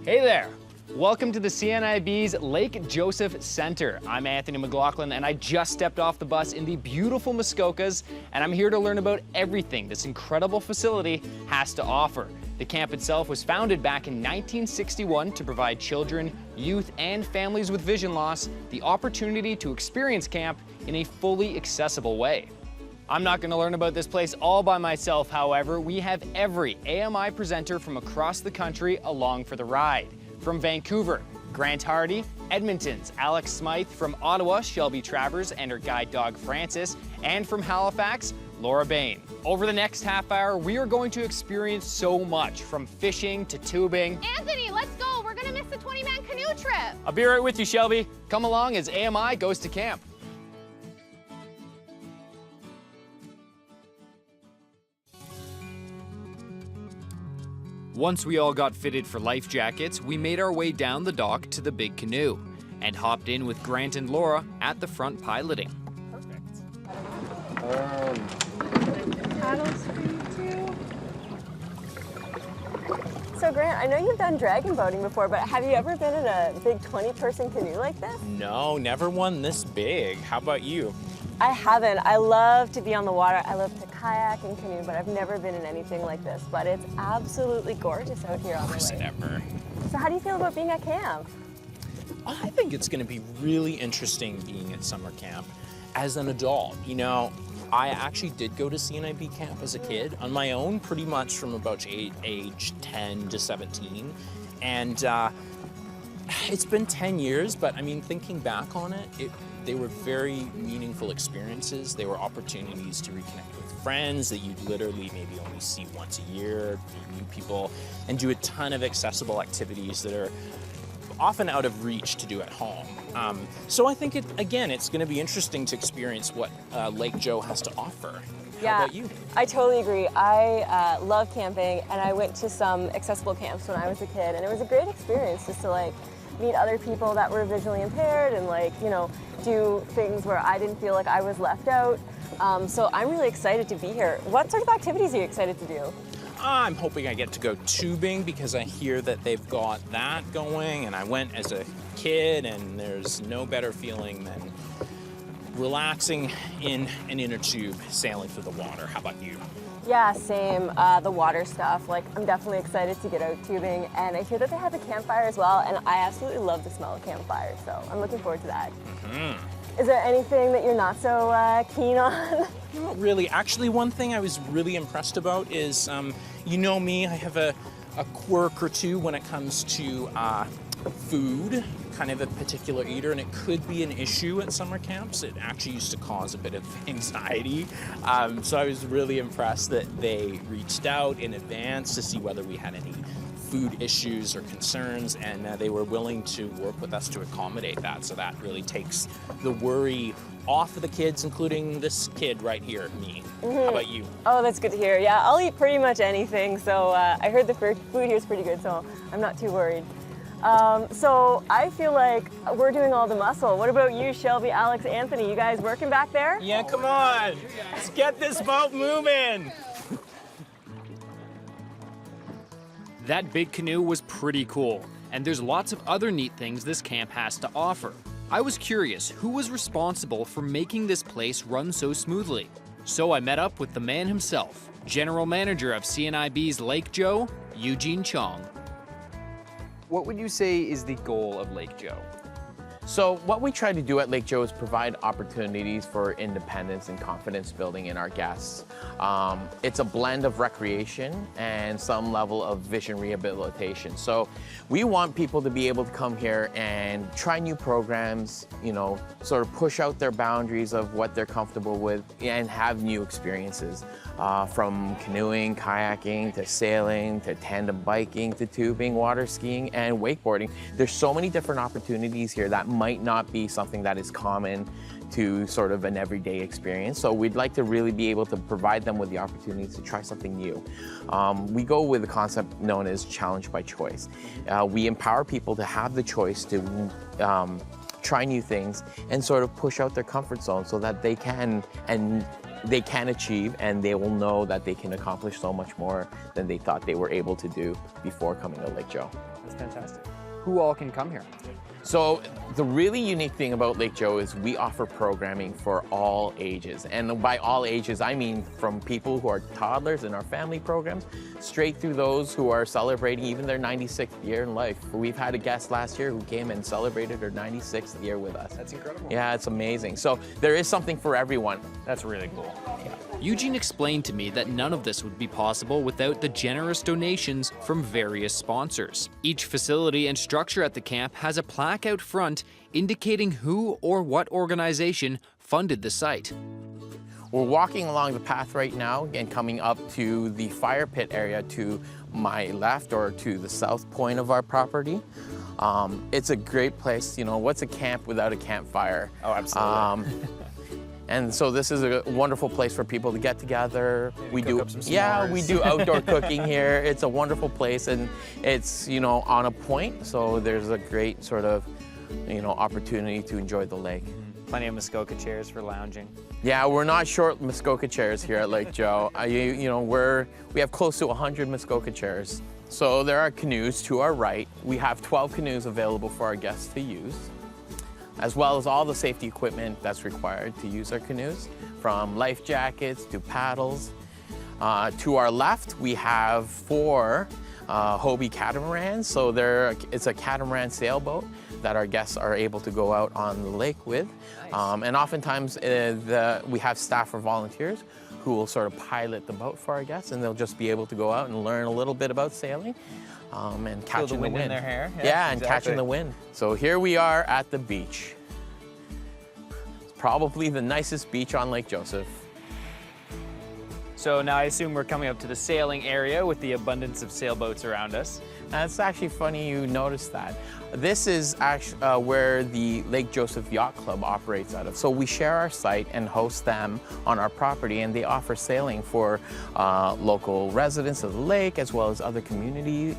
Hey there! Welcome to the CNIB's Lake Joseph Center. I'm Anthony McLachlan, and I just stepped off the bus in the beautiful Muskokas, and I'm here to learn about everything this incredible facility has to offer. The camp itself was founded back in 1961 to provide children, youth, and families with vision loss the opportunity to experience camp in a fully accessible way. I'm not going to learn about this place all by myself, however. We have every AMI presenter from across the country along for the ride. From Vancouver, Grant Hardy; Edmonton's Alex Smyth; from Ottawa, Shelby Travers and her guide dog Francis; and from Halifax, Laura Bain. Over the next half hour, we are going to experience so much, from fishing to tubing. Anthony, let's go. We're gonna miss the 20-man canoe trip. I'll be right with you, Shelby. Come along as AMI goes to camp. Once we all got fitted for life jackets, we made our way down the dock to the big canoe and hopped in with Grant and Laura at the front piloting. Perfect. Paddles for you too. So Grant, I know you've done dragon boating before, but have you ever been in a big 20-person canoe like this? No, never one this big. How about you? I haven't. I love to be on the water. I love to kayak and canoe, but I've never been in anything like this. But it's absolutely gorgeous out here on the lake. Never. So how do you feel about being at camp? I think it's going to be really interesting being at summer camp as an adult. You know, I actually did go to CNIB camp as a kid on my own, pretty much from about age 10 to 17. And it's been 10 years, but I mean, thinking back on it, they were very meaningful experiences. They were opportunities to reconnect with friends that you'd literally maybe only see once a year, meet new people, and do a ton of accessible activities that are often out of reach to do at home. So I think, it's going to be interesting to experience what Lake Joe has to offer. How about you? I totally agree. I love camping, and I went to some accessible camps when I was a kid, and it was a great experience just to meet other people that were visually impaired and do things where I didn't feel like I was left out. So I'm really excited to be here. What sort of activities are you excited to do? I'm hoping I get to go tubing because I hear that they've got that going, and I went as a kid, and there's no better feeling than relaxing in an inner tube sailing through the water. How about you? Yeah, same. The water stuff. I'm definitely excited to get out tubing, and I hear that they have a campfire as well, and I absolutely love the smell of campfire, so I'm looking forward to that. Is there anything that you're not so keen on? Not really. Actually, one thing I was really impressed about is, you know me, I have a quirk or two when it comes to food, kind of a particular eater, and it could be an issue at summer camps. It actually used to cause a bit of anxiety. So I was really impressed that they reached out in advance to see whether we had any food issues or concerns, and they were willing to work with us to accommodate that. So that really takes the worry off of the kids, including this kid right here, me. How about you? Oh, that's good to hear. Yeah, I'll eat pretty much anything. So I heard the food here is pretty good, so I'm not too worried. So I feel like we're doing all the muscle. What about you, Shelby, Alex, Anthony? You guys working back there? Yeah, come on. Let's get this boat moving. That big canoe was pretty cool, and there's lots of other neat things this camp has to offer. I was curious who was responsible for making this place run so smoothly. So I met up with the man himself, General Manager of CNIB's Lake Joe, Eugene Chong. What would you say is the goal of Lake Joe? So what we try to do at Lake Joe is provide opportunities for independence and confidence building in our guests. It's a blend of recreation and some level of vision rehabilitation. So we want people to be able to come here and try new programs, sort of push out their boundaries of what they're comfortable with and have new experiences. From canoeing, kayaking, to sailing, to tandem biking, to tubing, water skiing, and wakeboarding. There's so many different opportunities here that might not be something that is common to sort of an everyday experience. So we'd like to really be able to provide them with the opportunity to try something new. We go with a concept known as challenge by choice. We empower people to have the choice to try new things and sort of push out their comfort zone so that they can achieve, and they will know that they can accomplish so much more than they thought they were able to do before coming to Lake Joe. Fantastic. Who all can come here? So the really unique thing about Lake Joe is we offer programming for all ages. And by all ages, I mean from people who are toddlers in our family programs, straight through those who are celebrating even their 96th year in life. We've had a guest last year who came and celebrated her 96th year with us. That's incredible. Yeah, it's amazing. So there is something for everyone. That's really cool. Eugene explained to me that none of this would be possible without the generous donations from various sponsors. Each facility and structure at the camp has a plaque out front indicating who or what organization funded the site. We're walking along the path right now and coming up to the fire pit area to my left or to the south point of our property. It's a great place. You know, what's a camp without a campfire? Oh, absolutely. And so this is a wonderful place for people to get together. We do, up some yeah, s'mores. we do outdoor cooking here. It's a wonderful place, and it's, you know, on a point. So there's a great sort of, you know, opportunity to enjoy the lake. Plenty of Muskoka chairs for lounging. Yeah, we're not short Muskoka chairs here at Lake Joe. You know, we have close to 100 Muskoka chairs. So there are canoes to our right. We have 12 canoes available for our guests to use, as well as all the safety equipment that's required to use our canoes, from life jackets to paddles. To our left, we have 4 Hobie catamarans. So it's a catamaran sailboat that our guests are able to go out on the lake with. Nice. And oftentimes we have staff or volunteers who will sort of pilot the boat for our guests, and they'll just be able to go out and learn a little bit about sailing. And catching the wind in their hair. Yeah, and exactly. catching the wind. So here we are at the beach. It's probably the nicest beach on Lake Joseph. So now I assume we're coming up to the sailing area with the abundance of sailboats around us. That's actually funny you noticed that. This is actually where the Lake Joseph Yacht Club operates out of. So we share our site and host them on our property, and they offer sailing for local residents of the lake, as well as other community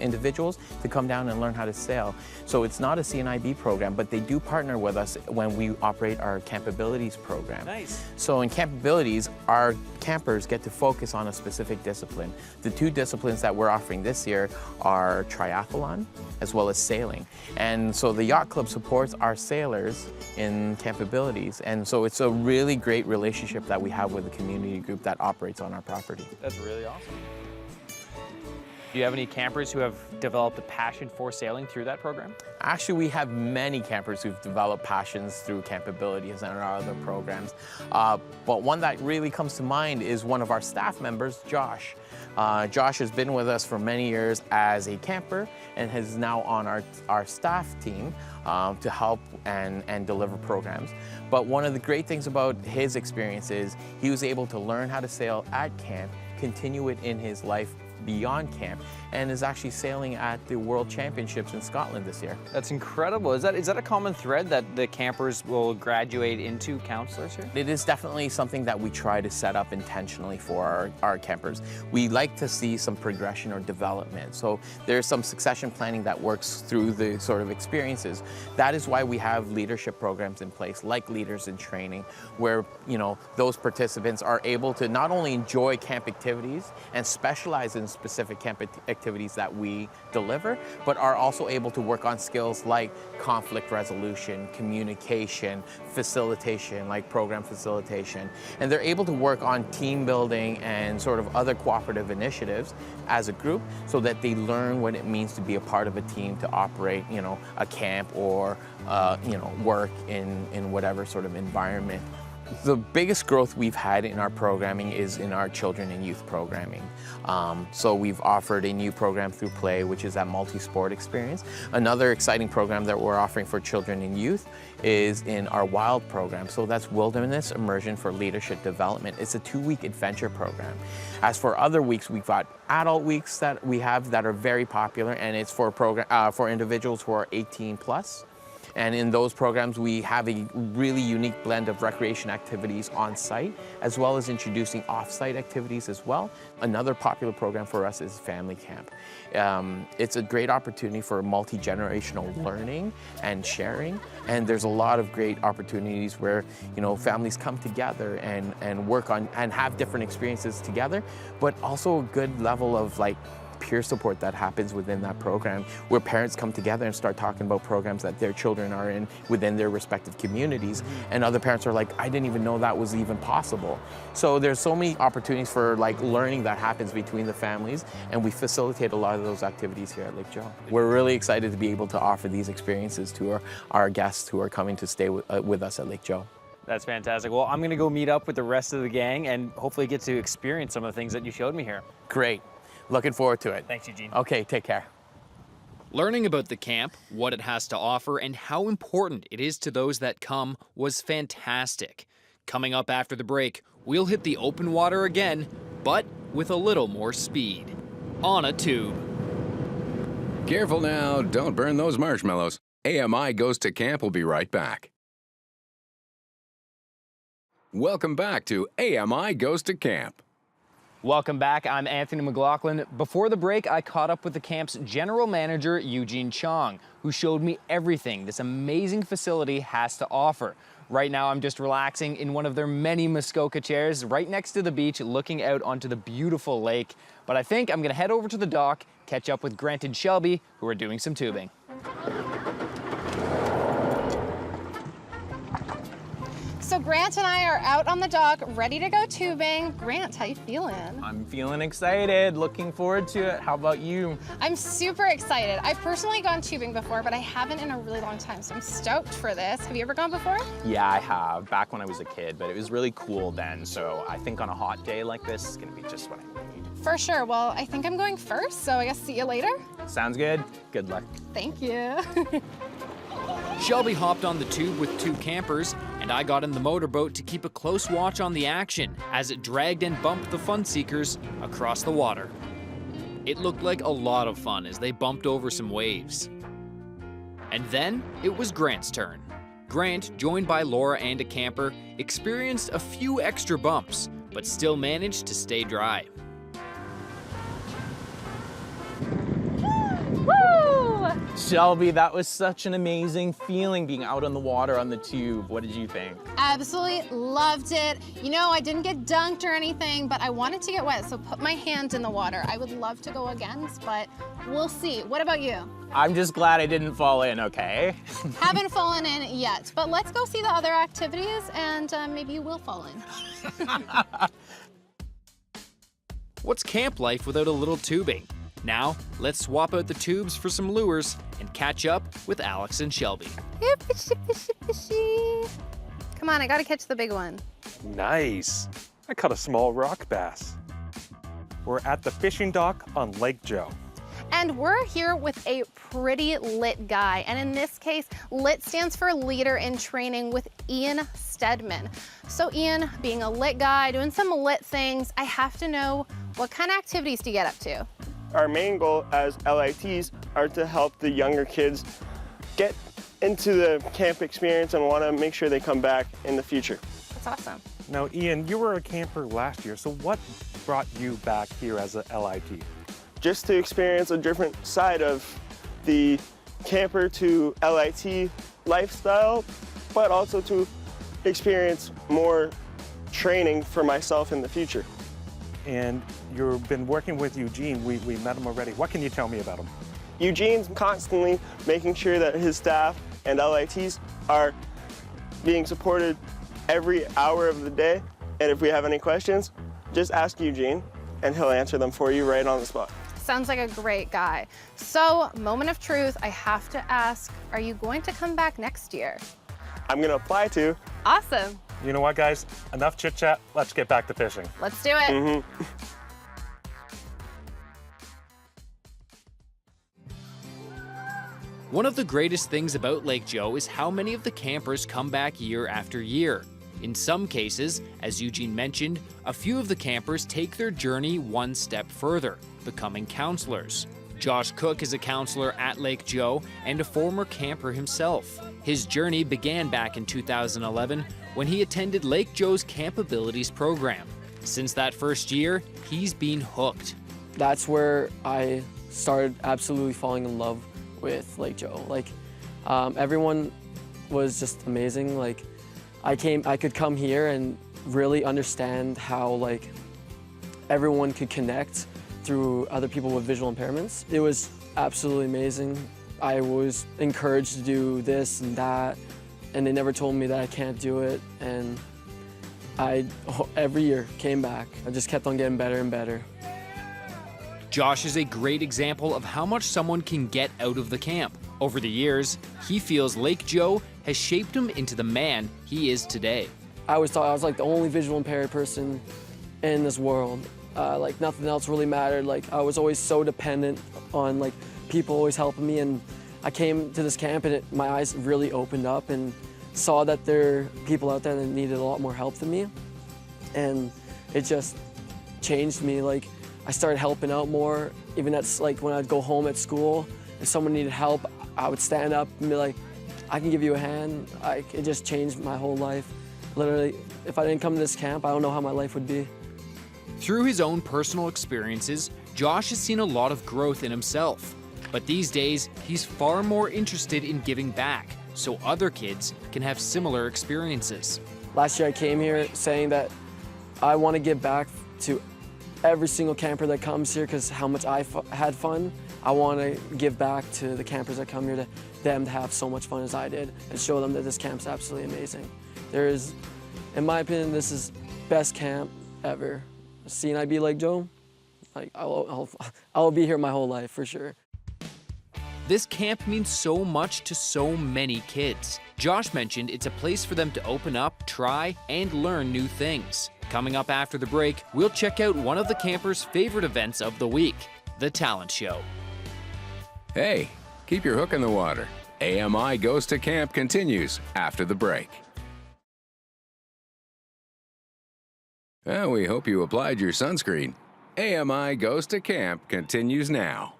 individuals to come down and learn how to sail. So it's not a CNIB program, but they do partner with us when we operate our Campabilities program. Nice. So in Campabilities, our campers get to focus on a specific discipline. The 2 disciplines that we're offering this year are triathlon as well as sailing. And so the Yacht Club supports our sailors in Campabilities. And so it's a really great relationship that we have with the community group that operates on our property. That's really awesome. Do you have any campers who have developed a passion for sailing through that program? Actually, we have many campers who've developed passions through Campabilities and our other programs. But one that really comes to mind is one of our staff members, Josh. Josh has been with us for many years as a camper and is now on our staff team to help and deliver programs. But one of the great things about his experience is he was able to learn how to sail at camp, continue it in his life beyond camp, and is actually sailing at the World Championships in Scotland this year. That's incredible. Is that a common thread that the campers will graduate into counselors here? It is definitely something that we try to set up intentionally for our campers. We like to see some progression or development. So there's some succession planning that works through the sort of experiences. That is why we have leadership programs in place, like Leaders in Training, where, you know, those participants are able to not only enjoy camp activities and specialize in specific camp activities that we deliver, but are also able to work on skills like conflict resolution, communication, facilitation, like program facilitation. And they're able to work on team building and sort of other cooperative initiatives as a group so that they learn what it means to be a part of a team to operate, you know, a camp or, you know, work in whatever sort of environment. The biggest growth we've had in our programming is in our children and youth programming. So we've offered a new program through Play, which is that multi-sport experience. Another exciting program that we're offering for children and youth is in our WILD program. So that's Wilderness Immersion for Leadership Development. It's a 2-week adventure program. As for other weeks, we've got adult weeks that we have that are very popular, and it's for for individuals who are 18 plus. And in those programs, we have a really unique blend of recreation activities on site, as well as introducing off-site activities as well. Another popular program for us is Family Camp. It's a great opportunity for multi-generational learning and sharing. And there's a lot of great opportunities where, you know, families come together and work on and have different experiences together, but also a good level of like peer support that happens within that program, where parents come together and start talking about programs that their children are in within their respective communities, and other parents are like, I didn't even know that was even possible. So there's so many opportunities for like learning that happens between the families, and we facilitate a lot of those activities here at Lake Joe. We're really excited to be able to offer these experiences to our guests who are coming to stay with us at Lake Joe. That's fantastic. Well, I'm gonna go meet up with the rest of the gang and hopefully get to experience some of the things that you showed me here. Great. Looking forward to it. Thanks, Eugene. Okay, take care. Learning about the camp, what it has to offer, and how important it is to those that come was fantastic. Coming up after the break, we'll hit the open water again, but with a little more speed. On a tube. Careful now, don't burn those marshmallows. AMI Goes to Camp will be right back. Welcome back to AMI Goes to Camp. Welcome back. I'm Anthony McLachlan. Before the break, I caught up with the camp's general manager, Eugene Chong, who showed me everything this amazing facility has to offer. Right now, I'm just relaxing in one of their many Muskoka chairs right next to the beach, looking out onto the beautiful lake. But I think I'm gonna head over to the dock, catch up with Grant and Shelby, who are doing some tubing. So Grant and I are out on the dock, ready to go tubing. Grant, how you feeling? I'm feeling excited, looking forward to it. How about you? I'm super excited. I've personally gone tubing before, but I haven't in a really long time, so I'm stoked for this. Have you ever gone before? Yeah, I have, back when I was a kid, but it was really cool then, so I think on a hot day like this, it's gonna be just what I need. For sure. Well, I think I'm going first, so I guess see you later. Sounds good. Good luck. Thank you. Shelby hopped on the tube with two campers, and I got in the motorboat to keep a close watch on the action as it dragged and bumped the fun seekers across the water. It looked like a lot of fun as they bumped over some waves. And then it was Grant's turn. Grant, joined by Laura and a camper, experienced a few extra bumps, but still managed to stay dry. Shelby, that was such an amazing feeling being out on the water on the tube. What did you think? Absolutely loved it. You know, I didn't get dunked or anything, but I wanted to get wet, so put my hand in the water. I would love to go again, but we'll see. What about you? I'm just glad I didn't fall in, okay? Haven't fallen in yet, but let's go see the other activities and maybe you will fall in. What's camp life without a little tubing? Now, let's swap out the tubes for some lures and catch up with Alex and Shelby. Fishy, fishy, fishy. Come on, I gotta catch the big one. Nice. I caught a small rock bass. We're at the fishing dock on Lake Joe. And we're here with a pretty lit guy. And in this case, lit stands for leader in training with Ian Stedman. So Ian, being a lit guy, doing some lit things, I have to know, what kind of activities do you get up to? Our main goal as LITs are to help the younger kids get into the camp experience and want to make sure they come back in the future. That's awesome. Now, Ian, you were a camper last year, so what brought you back here as a LIT? Just to experience a different side of the camper to LIT lifestyle, but also to experience more training for myself in the future. And you've been working with Eugene. We met him already. What can you tell me about him? Eugene's constantly making sure that his staff and LITs are being supported every hour of the day. And if we have any questions, just ask Eugene and he'll answer them for you right on the spot. Sounds like a great guy. So, moment of truth, I have to ask, are you going to come back next year? I'm gonna apply to. Awesome. You know what, guys? Enough chit-chat. Let's get back to fishing. Let's do it. One of the greatest things about Lake Joe is how many of the campers come back year after year. In some cases, as Eugene mentioned, a few of the campers take their journey one step further, becoming counselors. Josh Cook is a counselor at Lake Joe and a former camper himself. His journey began back in 2011 when he attended Lake Joe's Camp Abilities program. Since that first year, he's been hooked. That's where I started absolutely falling in love with Lake Joe. Everyone was just amazing. I could come here and really understand how everyone could connect through other people with visual impairments. It was absolutely amazing. I was encouraged to do this and that, and they never told me that I can't do it. And I, every year, came back. I just kept on getting better and better. Josh is a great example of how much someone can get out of the camp. Over the years, he feels Lake Joe has shaped him into the man he is today. I always thought I was like the only visual impaired person in this world. Like nothing else really mattered. Like I was always so dependent on like people always helping me, and I came to this camp and my eyes really opened up and saw that there are people out there that needed a lot more help than me. And it just changed me. Like I started helping out more. Even that's like when I'd go home at school, if someone needed help, I would stand up and be like, I can give you a hand. It just changed my whole life. Literally, if I didn't come to this camp, I don't know how my life would be. Through his own personal experiences, Josh has seen a lot of growth in himself. But these days, he's far more interested in giving back so other kids can have similar experiences. Last year I came here saying that I want to give back to every single camper that comes here because how much I had fun. I want to give back to the campers that come here, to them to have so much fun as I did, and show them that this camp's absolutely amazing. In my opinion, this is best camp ever. CNIB Lake Joe, like I'll be here my whole life for sure. This camp means so much to so many kids. Josh mentioned it's a place for them to open up, try, and learn new things. Coming up after the break, we'll check out one of the campers' favorite events of the week, the talent show. Hey, keep your hook in the water. AMI Goes to Camp continues after the break. Well, we hope you applied your sunscreen. AMI Goes to Camp continues now.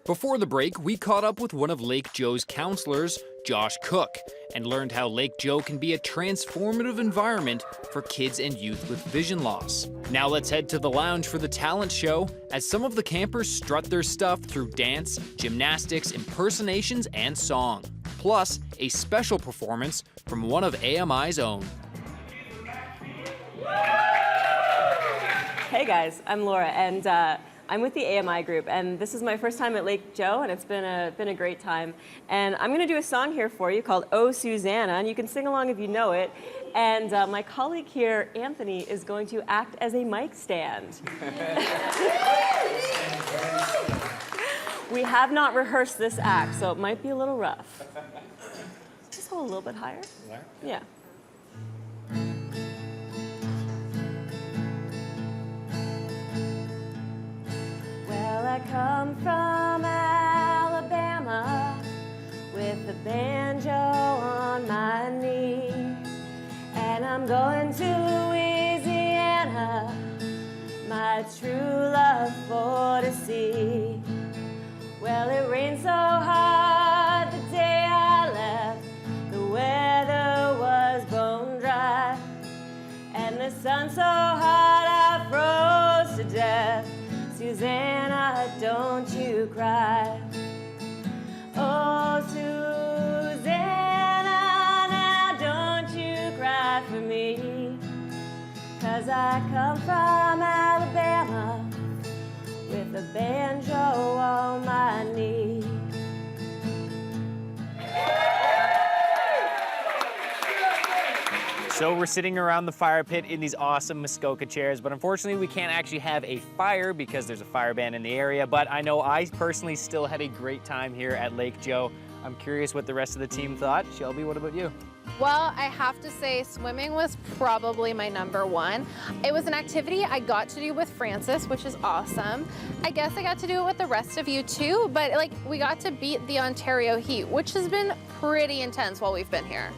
Before the break, we caught up with one of Lake Joe's counselors, Josh Cook, and learned how Lake Joe can be a transformative environment for kids and youth with vision loss. Now let's head to the lounge for the talent show as some of the campers strut their stuff through dance, gymnastics, impersonations, and song. Plus, a special performance from one of AMI's own. Hey guys, I'm Laura, and I'm with the AMI group, and this is my first time at Lake Joe, and it's been a great time. And I'm going to do a song here for you called Oh Susanna, and you can sing along if you know it. And my colleague here, Anthony, is going to act as a mic stand. We have not rehearsed this act, so it might be a little rough. Just hold a little bit higher. Yeah. Well, I come from Alabama with a banjo on my knee, and I'm going to Louisiana, my true love for to see. Well, it rained so hard the day I left, the weather was bone dry, and the sun so hot I froze to death. Susanna, don't you cry. Oh, Susanna, now don't you cry for me, 'cause I come from Alabama with a banjo on my knee. So we're sitting around the fire pit in these awesome Muskoka chairs, but unfortunately we can't actually have a fire because there's a fire ban in the area, but I know I personally still had a great time here at Lake Joe. I'm curious what the rest of the team thought. Shelby, what about you? Well, I have to say swimming was probably my #1. It was an activity I got to do with Francis, which is awesome. I guess I got to do it with the rest of you too, but like we got to beat the Ontario heat, which has been pretty intense while we've been here.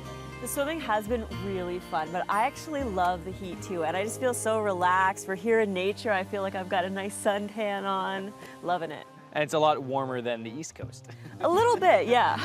The swimming has been really fun, but I actually love the heat too, and I just feel so relaxed. We're here in nature. I feel like I've got a nice suntan on. Loving it. And it's a lot warmer than the East Coast. A little bit, yeah.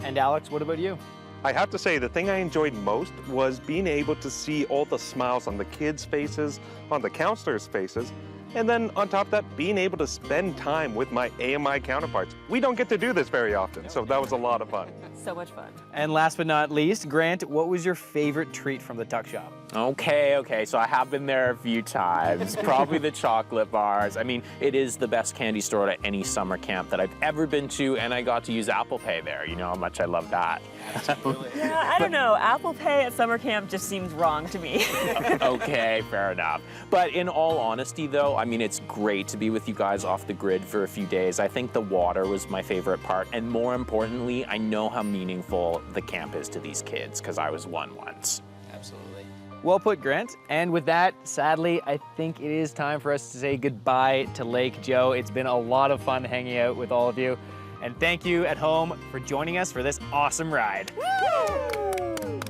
And Alex, what about you? I have to say, the thing I enjoyed most was being able to see all the smiles on the kids' faces, on the counselors' faces, and then on top of that, being able to spend time with my AMI counterparts. We don't get to do this very often, so that was a lot of fun. So much fun. And last but not least, Grant, what was your favorite treat from the tuck shop? Okay, so I have been there a few times. Probably the chocolate bars. I mean, it is the best candy store at any summer camp that I've ever been to, and I got to use Apple Pay there. You know how much I love that. Yeah, I don't know. Apple Pay at summer camp just seems wrong to me. Okay, fair enough. But in all honesty, though, I mean, it's great to be with you guys off the grid for a few days. I think the water was my favorite part, and more importantly, I know how meaningful the camp is to these kids, because I was one once. Absolutely. Well put, Grant. And with that, sadly, I think it is time for us to say goodbye to Lake Joe. It's been a lot of fun hanging out with all of you. And thank you at home for joining us for this awesome ride. Woo!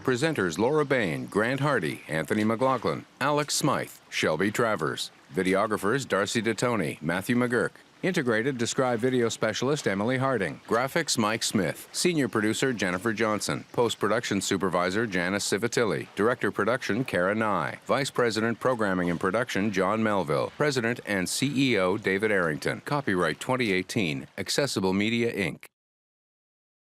Presenters Laura Bain, Grant Hardy, Anthony McLachlan, Alex Smyth, Shelby Travers. Videographers Darcy DeTony, Matthew McGurk. Integrated Describe Video Specialist Emily Harding. Graphics Mike Smith. Senior Producer Jennifer Johnson. Post-Production Supervisor Janice Civitilli. Director Production Kara Nye. Vice President Programming and Production John Melville. President and CEO David Arrington. Copyright 2018. Accessible Media Inc.